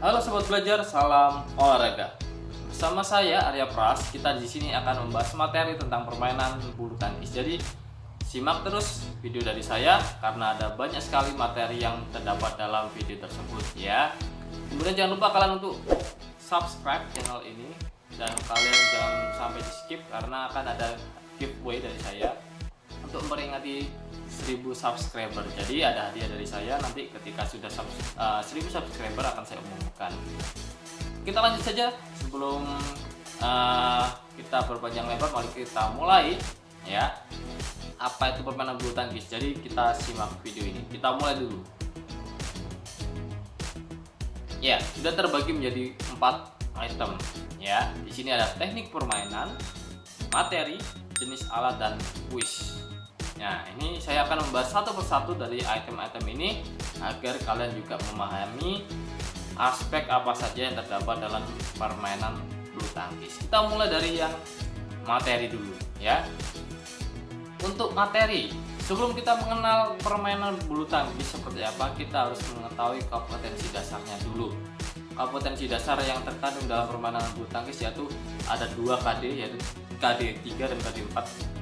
Halo sobat belajar, salam olahraga. Bersama saya Arya Pras, kita di sini akan membahas materi tentang permainan bulu tangkis. Jadi simak terus video dari saya karena ada banyak sekali materi yang terdapat dalam video tersebut ya. Kemudian jangan lupa kalian untuk subscribe channel ini dan kalian jangan sampai di skip karena akan ada giveaway dari saya untuk memperingati 1000 subscriber. Jadi ada hadiah dari saya nanti ketika sudah 1000 subscriber akan saya umumkan. Kita lanjut saja sebelum kita berpanjang lebar, mari kita mulai ya. Apa itu permainan bulu tangkis? Jadi kita simak video ini. Kita mulai dulu. Ya, sudah terbagi menjadi 4 item ya. Di sini ada teknik permainan, materi, jenis alat, dan kuis. Nah, ini saya akan membahas satu persatu dari item-item ini agar kalian juga memahami aspek apa saja yang terdapat dalam permainan bulu tangkis. Kita mulai dari yang materi dulu ya. Untuk materi, sebelum kita mengenal permainan bulu tangkis seperti apa, kita harus mengetahui kompetensi dasarnya dulu. Kompetensi dasar yang terkandung dalam permainan bulu tangkis yaitu ada 2 KD, yaitu KD 3 dan KD 4.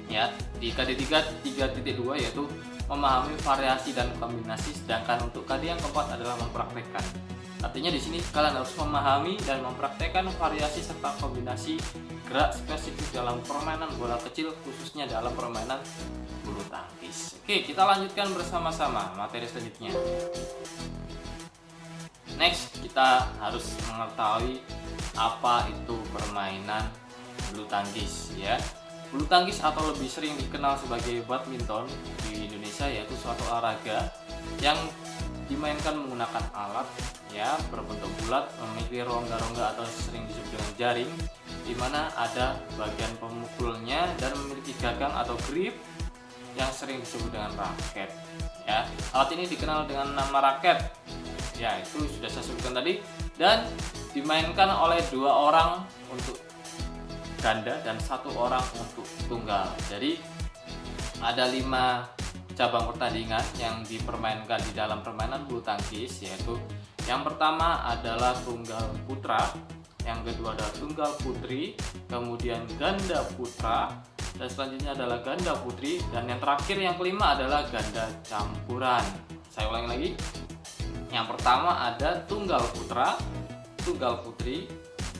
Ya, di KD 3.2 yaitu memahami variasi dan kombinasi, sedangkan untuk KD yang keempat adalah mempraktekkan. Artinya di sini kalian harus memahami dan mempraktekkan variasi serta kombinasi gerak spesifik dalam permainan bola kecil, khususnya dalam permainan bulu tangkis. Oke, kita lanjutkan bersama-sama materi selanjutnya. Next, kita harus mengetahui apa itu permainan bulu tangkis ya. Bulu tangkis atau lebih sering dikenal sebagai badminton di Indonesia yaitu suatu olahraga yang dimainkan menggunakan alat ya berbentuk bulat, memiliki rongga-rongga atau sering disebut dengan jaring, di mana ada bagian pemukulnya dan memiliki gagang atau grip yang sering disebut dengan raket ya. Alat ini dikenal dengan nama raket ya, itu sudah saya sebutkan tadi, dan dimainkan oleh 2 orang untuk ganda dan 1 orang untuk tunggal. Jadi ada 5 cabang pertandingan yang dipermainkan di dalam permainan bulu tangkis, yaitu yang pertama adalah tunggal putra, yang kedua adalah tunggal putri, kemudian ganda putra, dan selanjutnya adalah ganda putri, dan yang terakhir yang kelima adalah ganda campuran. Saya ulangi lagi. Yang pertama ada tunggal putra, tunggal putri,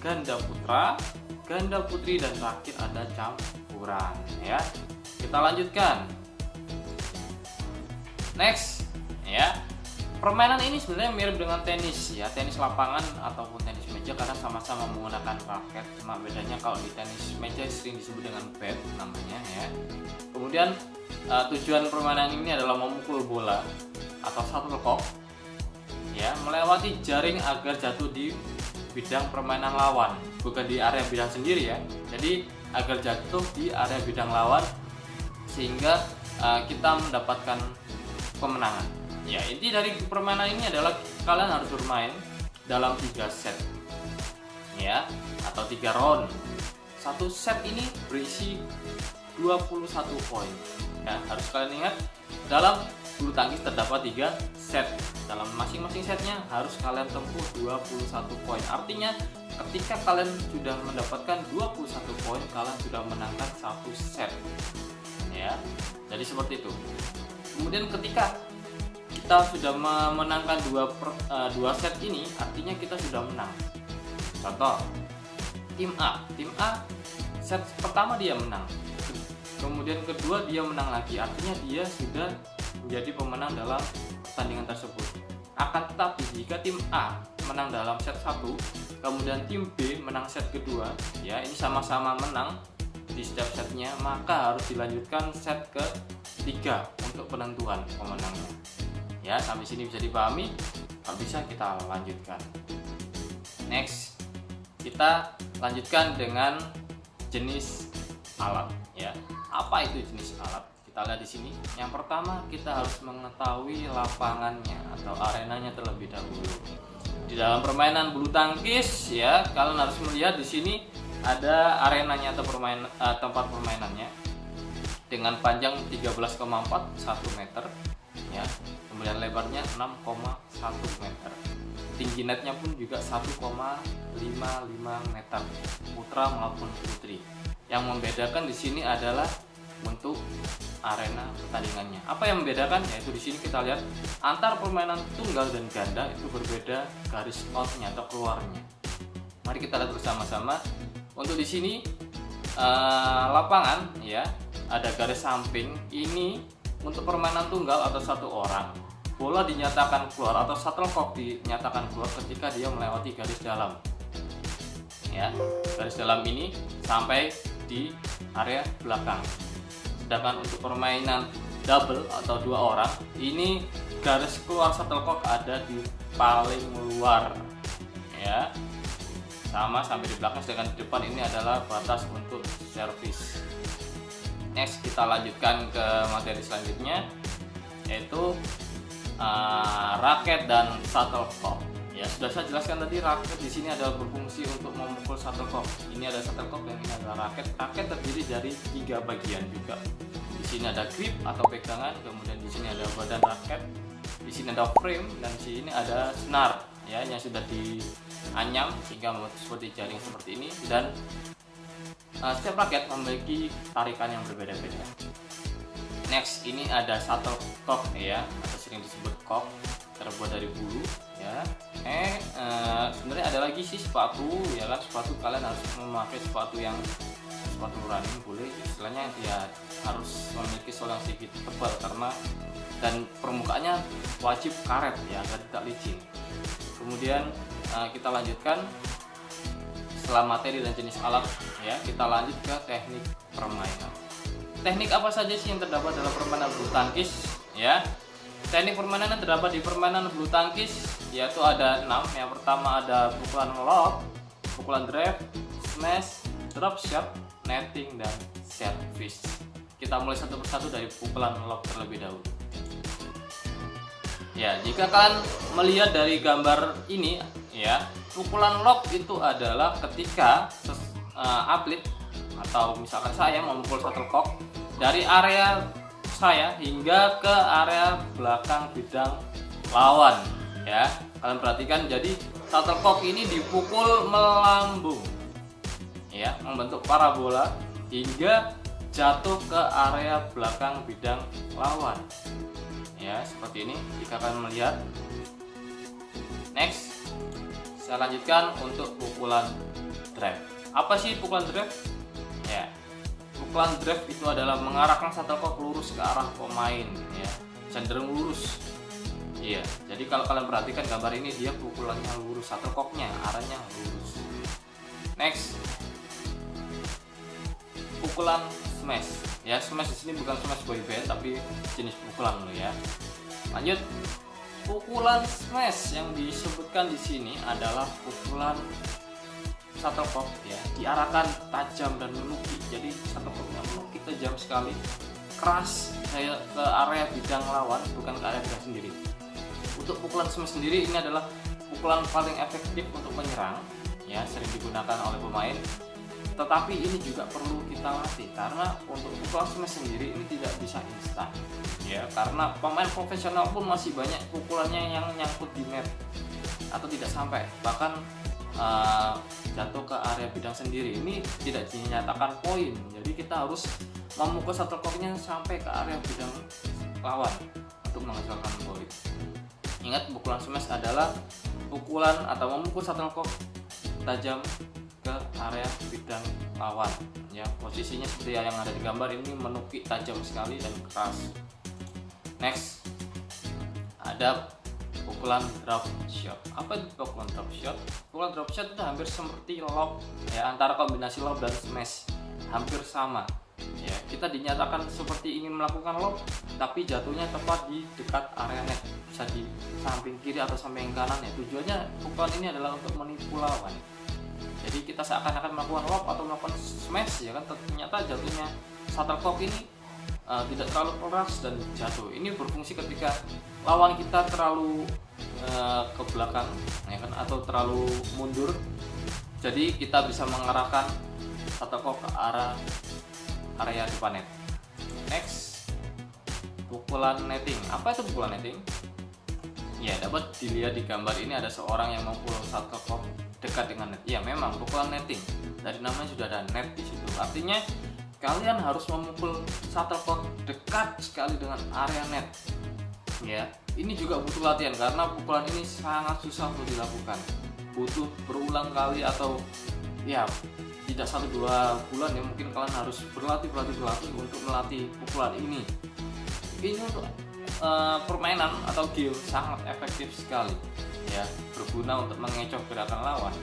ganda putra, ganda putri, dan terakhir ada campuran ya. Kita lanjutkan. Next ya. Permainan ini sebenarnya mirip dengan tenis ya, tenis lapangan ataupun tenis meja karena sama-sama menggunakan raket. Cuma bedanya kalau di tenis meja sering disebut dengan bat namanya ya. Kemudian tujuan permainan ini adalah memukul bola atau shuttlecock ya melewati jaring agar jatuh di bidang permainan lawan, bukan di area bidang sendiri ya. Jadi agar jatuh di area bidang lawan sehingga kita mendapatkan kemenangan. Ya, inti dari permainan ini adalah kalian harus bermain dalam 3 set ya, atau 3 round. Satu set ini berisi 21 poin ya. Harus kalian ingat, dalam bulu tangkis terdapat 3 set. Dalam masing-masing setnya harus kalian tempuh 21 poin. Artinya ketika kalian sudah mendapatkan 21 poin, kalian sudah menangkan 1 set ya. Jadi seperti itu. Kemudian ketika kita sudah memenangkan 2 set ini, artinya kita sudah menang. Contoh, tim A set pertama dia menang, kemudian kedua dia menang lagi, artinya dia sudah menjadi pemenang dalam pertandingan tersebut. Akan tetapi jika tim A menang dalam set 1, kemudian tim B menang set kedua ya, ini sama-sama menang di setiap setnya, maka harus dilanjutkan set ke-3 untuk penentuan pemenangnya ya. Sampai sini bisa dipahami? Kalau bisa kita lanjutkan. Next, kita lanjutkan dengan jenis alat ya. Apa itu jenis alat? Kita lihat di sini. Yang pertama, kita harus mengetahui lapangannya atau arenanya terlebih dahulu. Di dalam permainan bulu tangkis ya, kalian harus melihat di sini ada arenanya atau tempat permainannya dengan panjang 13,41 meter ya. Kemudian lebarnya 6,1 meter. tinggi netnya pun juga 1,55 meter putra maupun putri. Yang membedakan di sini adalah untuk arena pertandingannya. Apa yang membedakan? Yaitu di sini kita lihat antar permainan tunggal dan ganda itu berbeda garis outnya atau keluarnya. Mari kita lihat bersama-sama. Untuk di sini lapangan ya ada garis samping. Ini untuk permainan tunggal atau satu orang, bola dinyatakan keluar atau shuttlecock dinyatakan keluar ketika dia melewati garis dalam. Ya, garis dalam ini sampai di area belakang. Sedangkan untuk permainan double atau dua orang, ini garis keluar shuttlecock ada di paling luar. Ya, sama sampai di belakang. Sedangkan di depan ini adalah batas untuk servis. Next, kita lanjutkan ke materi selanjutnya, yaitu raket dan shuttlecock. Ya, sudah saya jelaskan tadi, raket di sini adalah berfungsi untuk memukul shuttlecock. Ini ada shuttlecock dan ini adalah raket. Raket terdiri dari 3 bagian juga. Di sini ada grip atau pegangan, kemudian di sini ada badan raket, di sini ada frame, dan di sini ada senar ya yang sudah dianyam sehingga seperti jaring seperti ini. Dan setiap raket memiliki tarikan yang berbeda-beda. Next, ini ada shuttlecock ya, atau sering disebut cock, terbuat dari bulu ya. Sebenarnya ada lagi sih sepatu ya kan, sepatu kalian harus memakai sepatu running, boleh istilahnya dia harus memiliki sol yang sedikit tebal karena dan permukaannya wajib karet ya agar tidak licin. Kemudian kita lanjutkan setelah materi dan jenis alat ya, kita lanjut ke teknik permainan. Teknik apa saja sih yang terdapat dalam permainan bulu tangkis ya? Teknik permainan yang terdapat di permainan bulu tangkis yaitu ada 6. Yang pertama ada pukulan lob, pukulan drive, smash, drop shot, netting, dan service. Kita mulai satu persatu dari pukulan lob terlebih dahulu. Ya, jika kalian melihat dari gambar ini ya, pukulan lob itu adalah ketika atlet atau misalkan saya memukul shuttlecock dari area saya hingga ke area belakang bidang lawan ya. Kalian perhatikan, jadi shuttlecock ini dipukul melambung ya, membentuk parabola hingga jatuh ke area belakang bidang lawan ya, seperti ini jika kalian melihat. Next, saya lanjutkan untuk pukulan drive. Apa sih pukulan drive? Ya, pukulan drive itu adalah mengarahkan shuttlecock lurus ke arah pemain ya, cenderung lurus. Iya, jadi kalau kalian perhatikan gambar ini, dia pukulannya lurus, shuttlecocknya arahnya lurus. Next, pukulan smash. Ya, smash di sini bukan smash boyband tapi jenis pukulan loh ya. Lanjut, pukulan smash yang disebutkan di sini adalah pukulan shuttlecock ya, diarahkan tajam dan menukik. Jadi shuttlecocknya menukik tajam sekali, keras ke area bidang lawan, bukan ke area bidang sendiri. Untuk pukulan smash sendiri ini adalah pukulan paling efektif untuk menyerang ya, sering digunakan oleh pemain. Tetapi ini juga perlu kita latih karena untuk pukulan smash sendiri ini tidak bisa instan ya, karena pemain profesional pun masih banyak pukulannya yang nyangkut di net atau tidak sampai, bahkan jatuh ke area bidang sendiri. Ini tidak dinyatakan poin, jadi kita harus memukul shuttlecocknya sampai ke area bidang lawan untuk menghasilkan poin. Ingat, pukulan smash adalah pukulan atau memukul shuttlecock tajam ke area bidang lawan ya. Posisinya seperti yang ada di gambar ini, menukik tajam sekali dan keras. Next, ada pukulan drop shot. Apa itu pukulan drop shot? Pukulan drop shot itu hampir seperti lob ya, antara kombinasi lob dan smash hampir sama ya. Kita dinyatakan seperti ingin melakukan lob tapi jatuhnya tepat di dekat area net, bisa di samping kiri atau samping kanan ya. Tujuannya pukulan ini adalah untuk menipu lawan. Jadi kita seakan-akan melakukan lob atau melakukan smash ya kan, ternyata jatuhnya shuttlecock ini tidak terlalu keras dan jatuh. Ini berfungsi ketika lawan kita terlalu ke belakang ya kan, atau terlalu mundur. Jadi kita bisa mengarahkan shuttlecock ke area depan net. Next, pukulan netting. Apa itu pukulan netting? Ya, dapat dilihat di gambar ini ada seorang yang memukul shuttlecock dekat dengan net. Ya, memang pukulan netting. Dari namanya sudah ada net di situ. Artinya kalian harus memukul shuttlecock dekat sekali dengan area net. Ya, ini juga butuh latihan karena pukulan ini sangat susah untuk dilakukan. Butuh berulang kali atau ya tidak 1-2 bulan ya, mungkin kalian harus berlatih untuk melatih pukulan ini. Ini untuk permainan atau game sangat efektif sekali ya, berguna untuk mengecoh gerakan lawan.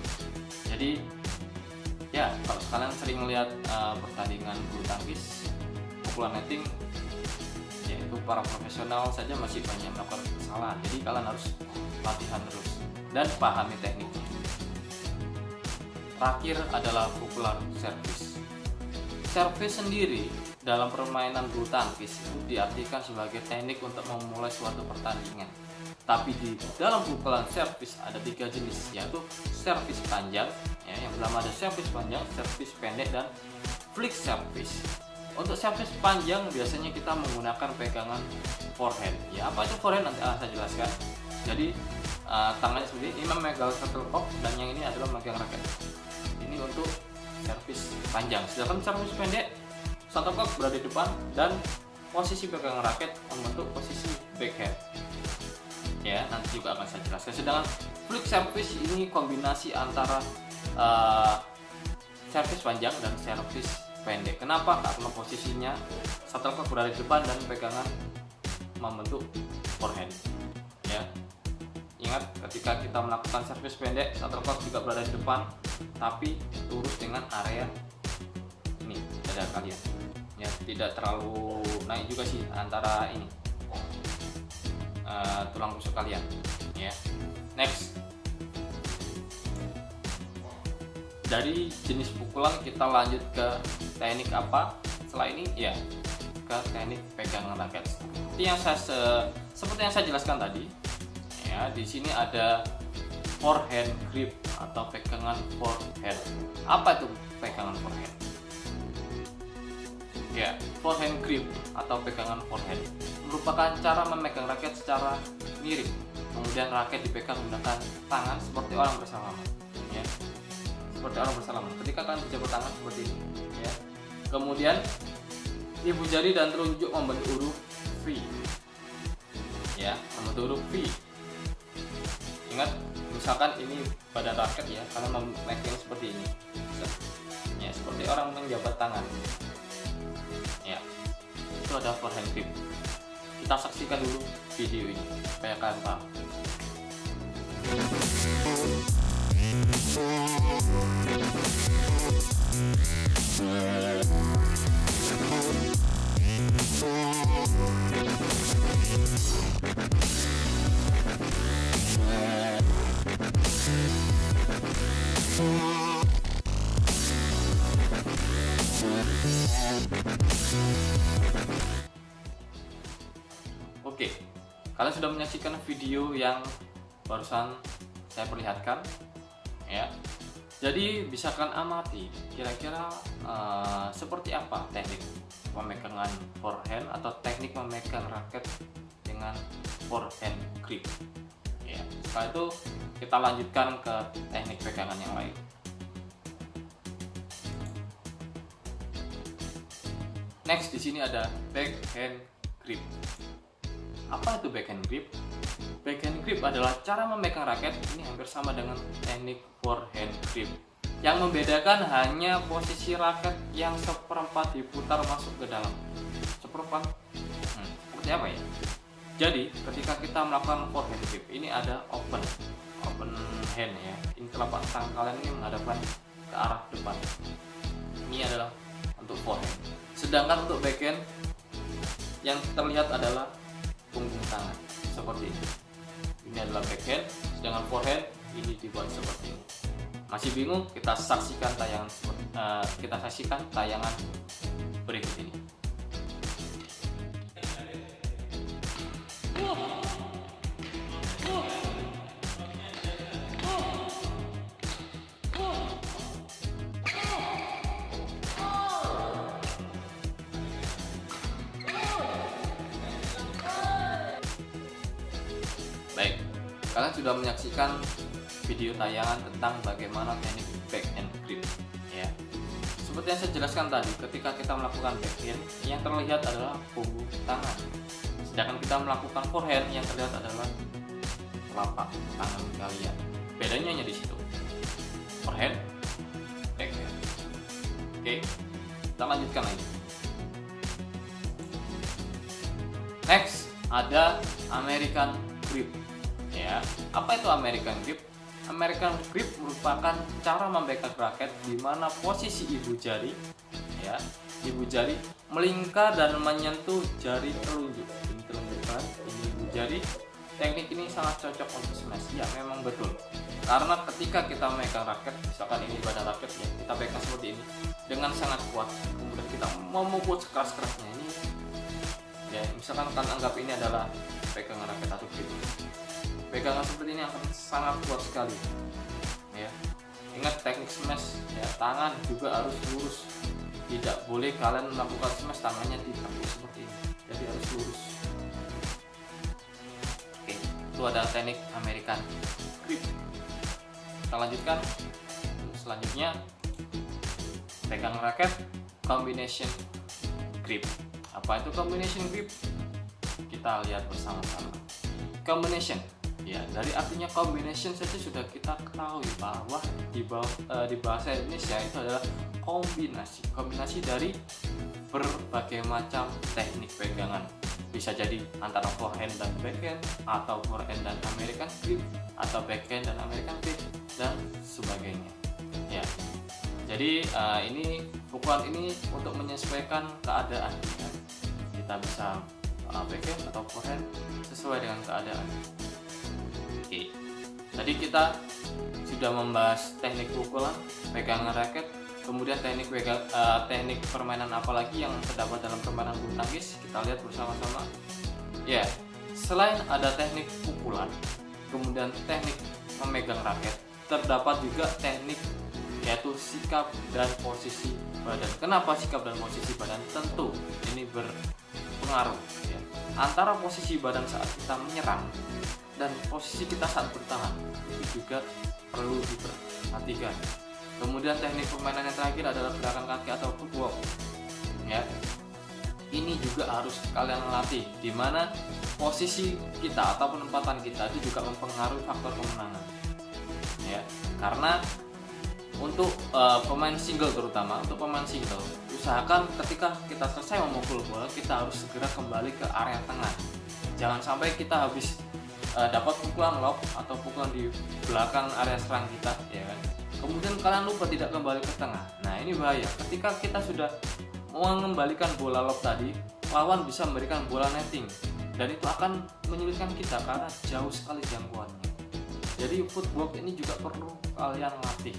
Jadi ya, kalau kalian sering melihat pertandingan bulu tangkis pukulan netting, yaitu para profesional saja masih banyak melakukan kesalahan. Jadi kalian harus latihan terus dan pahami tekniknya. Terakhir adalah pukulan servis. Servis sendiri dalam permainan bulu tangkis itu diartikan sebagai teknik untuk memulai suatu pertandingan. Tapi di dalam pukulan servis ada 3 jenis, yaitu servis panjang, ya, yang pertama ada servis panjang, servis pendek, dan flick servis. Untuk servis panjang biasanya kita menggunakan pegangan forehand. Ya, apa itu forehand nanti akan saya jelaskan. Jadi tangannya seperti ini memegang shuttlecock dan yang ini adalah memegang raket. Ini untuk servis panjang. Sedangkan servis pendek, shuttlecock berada di depan dan posisi pegangan raket membentuk posisi backhand. Ya, nanti juga akan saya jelaskan. Sedangkan flick servis ini kombinasi antara servis panjang dan servis pendek. Kenapa? Karena posisinya shuttlecock berada di depan dan pegangan membentuk forehand. Ya, ingat ketika kita melakukan servis pendek, shuttlecock juga berada di depan, tapi lurus dengan area ini dada kalian. Ya, tidak terlalu naik juga sih antara ini tulang rusuk kalian. Ya, next. Dari jenis pukulan kita lanjut ke teknik apa setelah ini, ya, ke teknik pegangan raket. Seperti yang saya jelaskan tadi, ya, di sini ada forehand grip atau pegangan forehand. Apa itu pegangan forehand? Ya, forehand grip atau pegangan forehand merupakan cara memegang raket secara miring. Kemudian raket dipegang menggunakan tangan seperti orang bersalaman. Ya, seperti orang bersalaman. Ketika kalian berjabat tangan seperti ini, ya. Kemudian ibu jari dan telunjuk membentuk huruf V. Ya, membentuk huruf V. Ingat, misalkan ini badan raket ya, kalian memegang seperti ini. Ya, seperti orang menjabat tangan. Ya, itu ada forehand grip. Kita saksikan dulu video ini supaya kalian paham. Oke, kalian sudah menyaksikan video yang barusan saya perlihatkan, ya. Jadi bisa kalian amati kira-kira seperti apa teknik pemegangan forehand atau teknik memegang raket dengan forehand grip. Ya, setelah itu kita lanjutkan ke teknik pegangan yang lain. Next, di sini ada backhand grip. Apa itu backhand grip? Backhand grip adalah cara memegang raket, ini hampir sama dengan teknik forehand grip. Yang membedakan hanya posisi raket yang seperempat diputar masuk ke dalam. Seperempat? Seperti apa ya? Jadi, ketika kita melakukan forehand grip, ini ada open hand ya. Ini telapak tangan kalian ini menghadapkan ke arah depan. Ini adalah untuk forehand. Sedangkan untuk backhand yang terlihat adalah punggung tangan seperti ini. Ini adalah backhand, sedangkan forehand ini dibuat seperti ini. Masih bingung? Kita saksikan tayangan berikut ini. Baik, kalian sudah menyaksikan video tayangan tentang bagaimana teknik back hand grip ya. Seperti yang saya jelaskan tadi, ketika kita melakukan backhand, yang terlihat adalah punggung tangan, sedangkan kita melakukan forehand, yang terlihat adalah telapak tangan kalian. Bedanya hanya di situ, forehand, backhand. Oke, kita lanjutkan lagi. Next ada American grip ya. Apa itu American grip? American grip merupakan cara membackhand raket di mana posisi ibu jari ya, ibu jari melingkar dan menyentuh jari telunjuk. Ini telunjuk kan, ini ibu jari. Teknik ini sangat cocok untuk smash. Ya, memang betul. Karena ketika kita memegang raket, misalkan ini badan raket ya, kita pegang seperti ini dengan sangat kuat, kemudian kita memukul sekeras-kerasnya ini ya, misalkan kan anggap ini adalah pegangan raket atau grip. Pegangan seperti ini akan sangat kuat sekali ya. Ingat teknik smash ya, tangan juga harus lurus, tidak boleh kalian melakukan smash tangannya ditekuk seperti ini, jadi harus lurus. Oke, itu adalah teknik American grip. Kita lanjutkan. Selanjutnya pegang raket combination grip. Apa itu combination grip? Kita lihat bersama-sama. Combination ya, dari artinya combination saja sudah kita ketahui bahwa di bahasa Indonesia itu adalah kombinasi dari berbagai macam teknik pegangan. Bisa jadi antara forehand dan backhand, atau forehand dan American grip, atau backhand dan American grip, dan sebagainya ya. Jadi ini pukulan ini untuk menyesuaikan keadaan ya. Kita bisa backhand atau forehand sesuai dengan keadaan. Oke, tadi kita sudah membahas teknik pukulan, pegangan raket, kemudian teknik permainan apalagi yang terdapat dalam permainan bulu tangkis. Kita lihat bersama-sama. Ya, selain ada teknik pukulan, kemudian teknik memegang raket, terdapat juga teknik yaitu sikap dan posisi badan. Kenapa sikap dan posisi badan? Tentu ini berpengaruh ya. Antara posisi badan saat kita menyerang dan posisi kita saat bertahan itu juga perlu diperhatikan. Kemudian teknik permainan yang terakhir adalah gerakan kaki atau footwork ya. Ini juga harus kalian latih, di mana posisi kita atau penempatan kita itu juga mempengaruhi faktor kemenangan ya. Karena untuk pemain single, terutama untuk pemain single, usahakan ketika kita selesai memukul bola, kita harus segera kembali ke area tengah. Jangan sampai kita habis dapat pukulan lob atau pukulan di belakang area serang kita ya kan, kemudian kalian lupa tidak kembali ke tengah. Nah, ini bahaya. Ketika kita sudah mengembalikan bola lob tadi, lawan bisa memberikan bola netting, dan itu akan menyulitkan kita karena jauh sekali jangkauannya. Jadi footwork ini juga perlu kalian latih.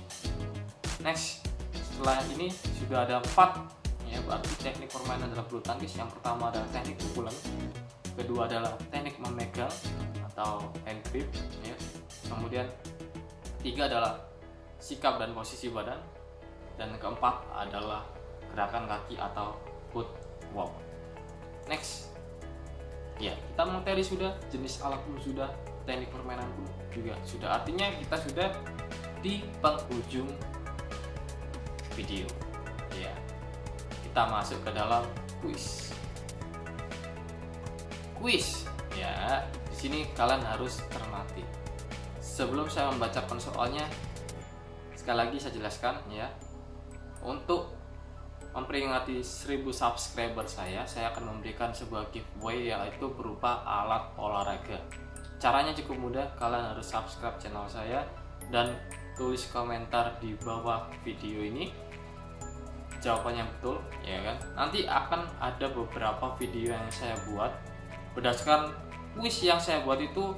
Next, setelah ini sudah ada 4 ya, berarti teknik permainan dalam bulu tangkis. Yang pertama adalah teknik pukulan, kedua adalah teknik memegang atau hand grip ya. Kemudian ketiga adalah sikap dan posisi badan, dan keempat adalah gerakan kaki atau footwork. Next ya, kita materi sudah, jenis alat pun sudah, teknik permainan pun juga sudah. Artinya kita sudah di penghujung video ya. Kita masuk ke dalam kuis ya. Di sini kalian harus cermati. Sebelum saya membacakan soalnya, sekali lagi saya jelaskan ya. Untuk memperingati 1000 subscriber saya akan memberikan sebuah giveaway, yaitu berupa alat olahraga. Caranya cukup mudah, kalian harus subscribe channel saya dan tulis komentar di bawah video ini jawabannya betul ya kan. Nanti akan ada beberapa video yang saya buat berdasarkan kuis yang saya buat itu.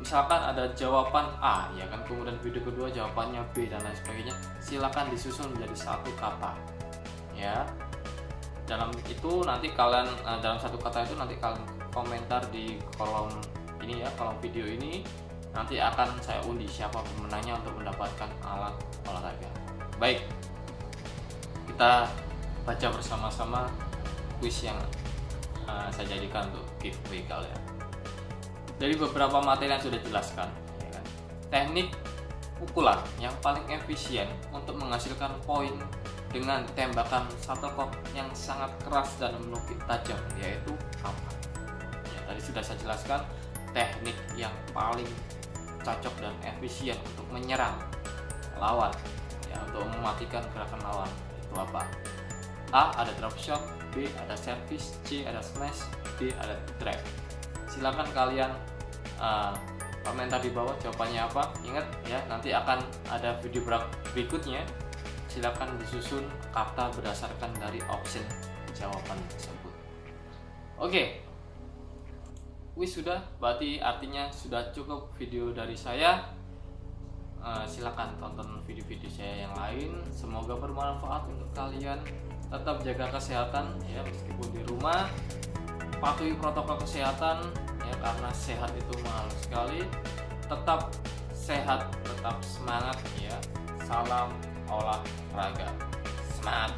Misalkan ada jawaban A ya kan, kemudian video kedua jawabannya B dan lain sebagainya, silakan disusun menjadi satu kata ya. Dalam itu nanti kalian dalam satu kata itu nanti kalian komentar di kolom ini ya, kolom video ini. Nanti akan saya undi siapa pemenangnya untuk mendapatkan alat olahraga. Baik, kita baca bersama-sama kuis yang saya jadikan untuk giveaway kalian. Dari beberapa materi yang sudah dijelaskan teknik pukulan yang paling efisien untuk menghasilkan poin dengan tembakan shuttlecock yang sangat keras dan menukik tajam, yaitu apa? Ya, tadi sudah saya jelaskan teknik yang paling cocok dan efisien untuk menyerang lawan, ya, untuk mematikan gerakan lawan itu apa? A. Ada drop shot, B. Ada service, C. Ada smash, D. Ada drive. Silakan kalian komentar di bawah jawabannya apa. Ingat ya, nanti akan ada video berikutnya. Silakan disusun kata berdasarkan dari option jawaban tersebut. Oke, wis sudah, berarti artinya sudah cukup video dari saya. Silakan tonton video-video saya yang lain. Semoga bermanfaat untuk kalian. Tetap jaga kesehatan ya, meskipun di rumah. Patuhi protokol kesehatan ya, karena sehat itu mahal sekali. Tetap sehat, tetap semangat ya. Salam olahraga, semangat.